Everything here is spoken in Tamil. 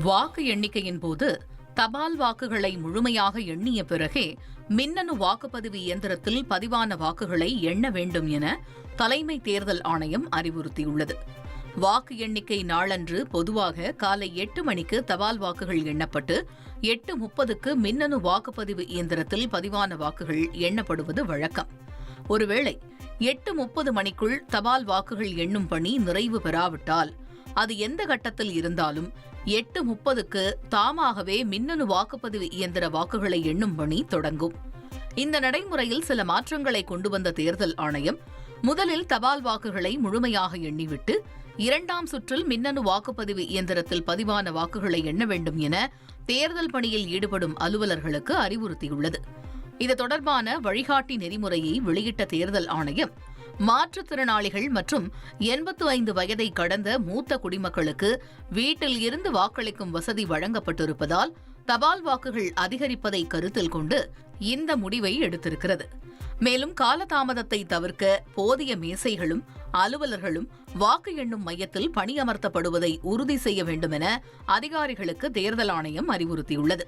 வாக்கு எண்ணிக்கையின் போது தபால் வாக்குகளை முழுமையாக எண்ணிய பிறகே மின்னணு வாக்குப்பதிவு இயந்திரத்தில் பதிவான வாக்குகளை எண்ண வேண்டும் என தலைமை தேர்தல் ஆணையம் அறிவுறுத்தியுள்ளது. வாக்கு எண்ணிக்கை நாளன்று பொதுவாக காலை 8 மணிக்கு தபால் வாக்குகள் எண்ணப்பட்டு 8:30க்கு மின்னணு வாக்குப்பதிவு இயந்திரத்தில் பதிவான வாக்குகள் எண்ணப்படுவது வழக்கம். ஒருவேளை 8:30 மணிக்குள் தபால் வாக்குகள் எண்ணும் பணி நிறைவு பெறாவிட்டால் அது எந்த கட்டத்தில் இருந்தாலும் 8:30க்கு தாமாகவே மின்னணு வாக்குப்பதிவு இயந்திர வாக்குகளை எண்ணும் பணி தொடங்கும். இந்த நடைமுறையில் சில மாற்றங்களை கொண்டு வந்த தேர்தல் ஆணையம் முதலில் தபால் வாக்குகளை முழுமையாக எண்ணிவிட்டு 2ஆம் சுற்றில் மின்னணு வாக்குப்பதிவு இயந்திரத்தில் பதிவான வாக்குகளை எண்ண வேண்டும் என தேர்தல் பணியில் ஈடுபடும் அலுவலர்களுக்கு அறிவுறுத்தியுள்ளது. இது தொடர்பான வழிகாட்டி நெறிமுறையை வெளியிட்ட தேர்தல் ஆணையம் மாற்றுத்திறனாளிகள் மற்றும் 85 வயதை கடந்த மூத்த குடிமக்களுக்கு வீட்டில் இருந்து வாக்களிக்கும் வசதி வழங்கப்பட்டிருப்பதால் தபால் வாக்குகள் அதிகரிப்பதை கருத்தில் கொண்டு இந்த முடிவை எடுத்திருக்கிறது. மேலும் காலதாமதத்தை தவிர்க்க போதிய மேசைகளும் அலுவலர்களும் வாக்கு எண்ணும் மையத்தில் பணியமர்த்தப்படுவதை உறுதி செய்ய வேண்டும் என அதிகாரிகளுக்கு தேர்தல் ஆணையம் அறிவுறுத்தியுள்ளது.